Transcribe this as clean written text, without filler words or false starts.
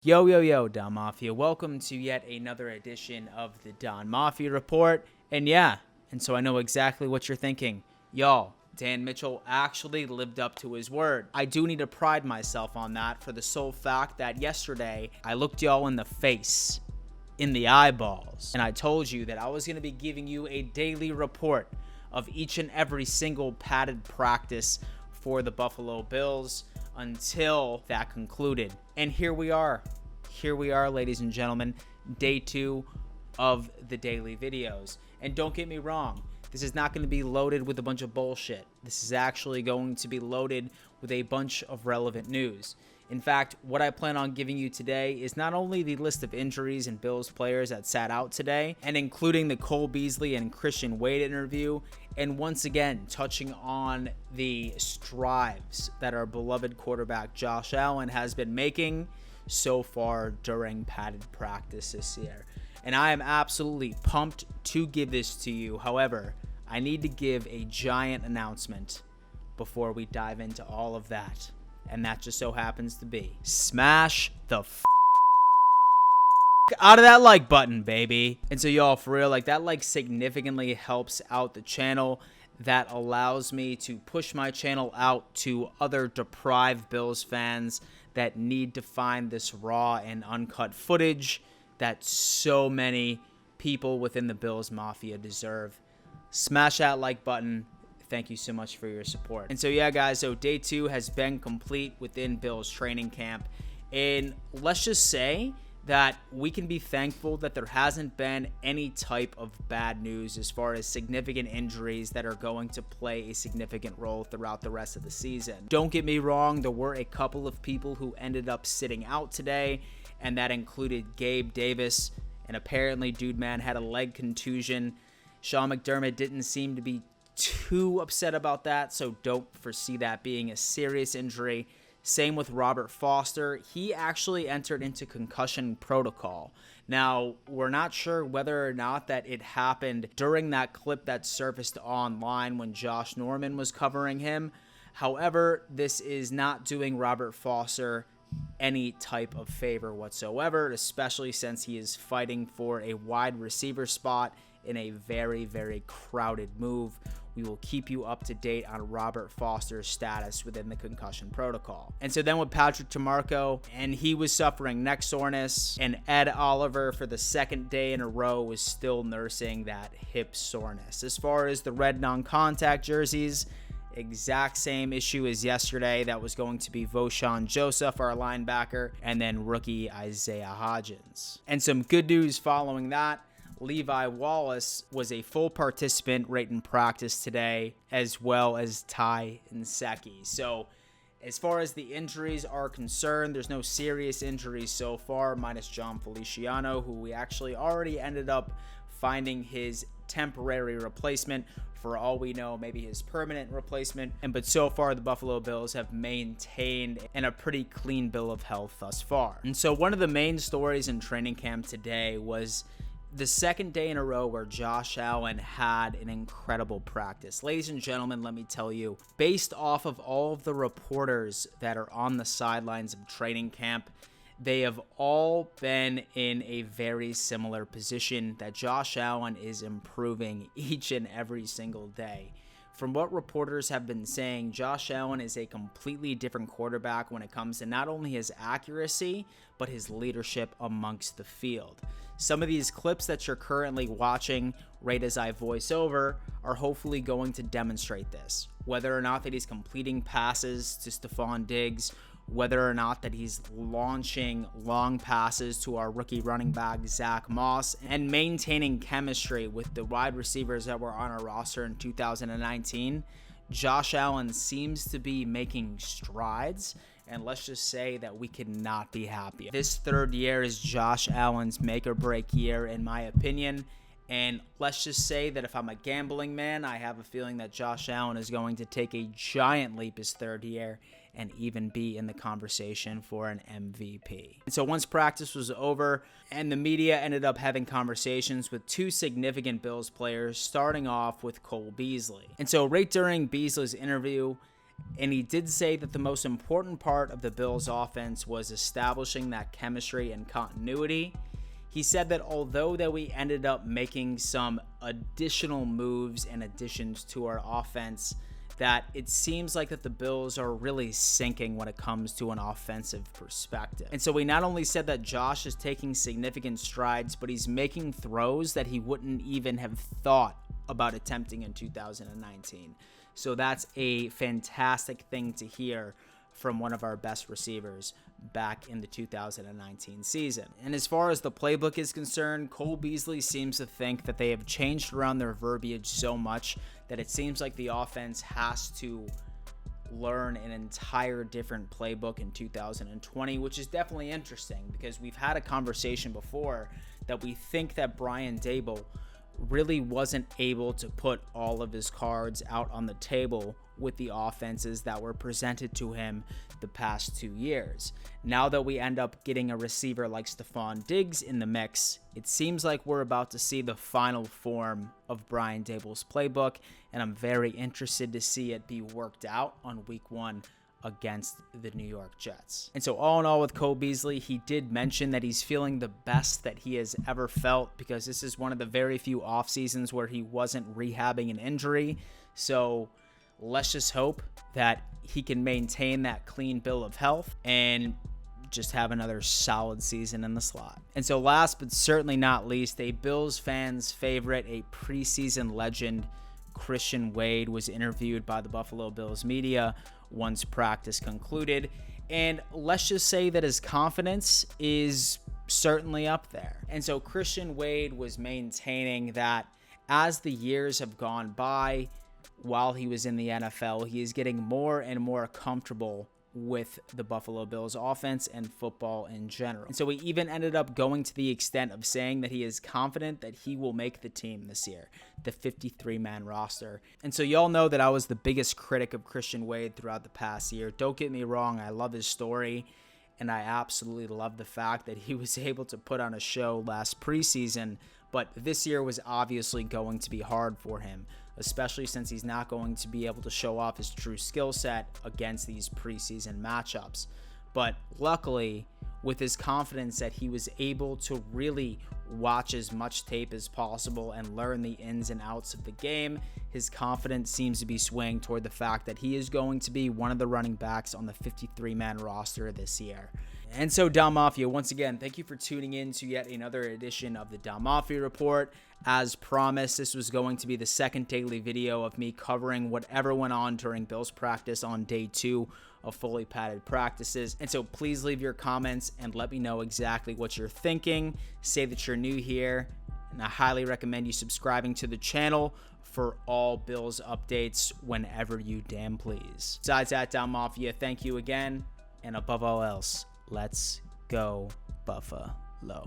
Yo, yo, yo, Don Mafia. Welcome to yet another edition of the Don Mafia Report. And so I know exactly what you're thinking. Y'all, Dan Mitchell actually lived up to his word. I do need to pride myself on that for the sole fact that yesterday I looked y'all in the face, in the eyeballs, and I told you that I was going to be giving you a daily report of each and every single padded practice for the Buffalo Bills until that concluded. And here we are. Here we are, ladies and gentlemen, day 2 of the daily videos. And don't get me wrong, this is not going to be loaded with a bunch of bullshit. This is actually going to be loaded with a bunch of relevant news. In fact, what I plan on giving you today is not only the list of injuries and Bills players that sat out today, and including the Cole Beasley and Christian Wade interview, and once again, touching on the strides that our beloved quarterback Josh Allen has been making so far during padded practice this year. And I am absolutely pumped to give this to you. However, I need to give a giant announcement before we dive into all of that. And that just so happens to be smash the out of that like button, baby. And so y'all, for real, like that like significantly helps out the channel. That allows me to push my channel out to other deprived Bills fans that need to find this raw and uncut footage that so many people within the Bills Mafia deserve. Smash that like button. Thank you so much for your support. And so yeah, guys, so day 2 has been complete within Bills training camp. And let's just say that we can be thankful that there hasn't been any type of bad news as far as significant injuries that are going to play a significant role throughout the rest of the season. Don't get me wrong, there were a couple of people who ended up sitting out today, and that included Gabe Davis, and apparently Dude Man had a leg contusion. Sean McDermott didn't seem to be too upset about that, so don't foresee that being a serious injury. Same with Robert Foster. He actually entered into concussion protocol. Now, we're not sure whether or not that it happened during that clip that surfaced online when Josh Norman was covering him. However, this is not doing Robert Foster any type of favor whatsoever, especially since he is fighting for a wide receiver spot in a very, very crowded move. We will keep you up to date on Robert Foster's status within the concussion protocol. And so then with Patrick Tamarco, and he was suffering neck soreness, and Ed Oliver for the second day in a row was still nursing that hip soreness. As far as the red non-contact jerseys, exact same issue as yesterday. That was going to be Voshan Joseph, our linebacker, and then rookie Isaiah Hodgins. And some good news following that. Levi Wallace was a full participant right in practice today, as well as Ty Nsekhe. So as far as the injuries are concerned, there's no serious injuries so far, minus John Feliciano, who we actually already ended up finding his temporary replacement. For all we know, maybe his permanent replacement. But so far, the Buffalo Bills have maintained a pretty clean bill of health thus far. And so one of the main stories in training camp today was the second day in a row where Josh Allen had an incredible practice. Ladies and gentlemen, let me tell you, based off of all of the reporters that are on the sidelines of training camp, they have all been in a very similar position that Josh Allen is improving each and every single day. From what reporters have been saying, Josh Allen is a completely different quarterback when it comes to not only his accuracy, but his leadership amongst the field. Some of these clips that you're currently watching right as I voice over are hopefully going to demonstrate this. Whether or not that he's completing passes to Stephon Diggs, whether or not that he's launching long passes to our rookie running back, Zach Moss, and maintaining chemistry with the wide receivers that were on our roster in 2019, Josh Allen seems to be making strides, and let's just say that we could not be happier. This third year is Josh Allen's make or break year, in my opinion. And let's just say that if I'm a gambling man, I have a feeling that Josh Allen is going to take a giant leap his third year and even be in the conversation for an MVP. And so once practice was over and the media ended up having conversations with two significant Bills players, starting off with Cole Beasley. And so right during Beasley's interview, And he did say that the most important part of the Bills' offense was establishing that chemistry and continuity. He said that although that we ended up making some additional moves and additions to our offense, that it seems like that the Bills are really sinking when it comes to an offensive perspective. And so we not only said that Josh is taking significant strides, but he's making throws that he wouldn't even have thought about attempting in 2019. So that's a fantastic thing to hear from one of our best receivers back in the 2019 season. And as far as the playbook is concerned, Cole Beasley seems to think that they have changed around their verbiage so much that it seems like the offense has to learn an entire different playbook in 2020, which is definitely interesting because we've had a conversation before that we think that Brian Daboll really wasn't able to put all of his cards out on the table with the offenses that were presented to him the past 2 years. Now that we end up getting a receiver like Stephon Diggs in the mix, it seems like we're about to see the final form of Brian Daboll's playbook, and I'm very interested to see it be worked out on week 1 against the New York Jets. And so all in all with Cole Beasley, he did mention that he's feeling the best that he has ever felt because this is one of the very few off seasons where he wasn't rehabbing an injury. So let's just hope that he can maintain that clean bill of health and just have another solid season in the slot. And so last but certainly not least, a Bills fan's favorite, a preseason legend, Christian Wade, was interviewed by the Buffalo Bills media once practice concluded, and let's just say that his confidence is certainly up there. And so Christian Wade was maintaining that as the years have gone by while he was in the NFL, he is getting more and more comfortable with the Buffalo Bills offense and football in general. And so he even ended up going to the extent of saying that he is confident that he will make the team this year, the 53-man roster. And so y'all know that I was the biggest critic of Christian Wade throughout the past year. Don't get me wrong, I love his story, and I absolutely love the fact that he was able to put on a show last preseason, but this year was obviously going to be hard for him, especially since he's not going to be able to show off his true skill set against these preseason matchups. But luckily, with his confidence that he was able to really watch as much tape as possible and learn the ins and outs of the game, his confidence seems to be swaying toward the fact that he is going to be one of the running backs on the 53-man roster this year. And so, Dom Mafia, once again, thank you for tuning in to yet another edition of the Dom Mafia Report. As promised, this was going to be the second daily video of me covering whatever went on during Bills practice on day 2 of fully padded practices. And so please leave your comments and let me know exactly what you're thinking. Say that you're new here, and I highly recommend you subscribing to the channel for all Bills updates whenever you damn please. Besides that, Dom Mafia, thank you again, and above all else, let's go Buffalo.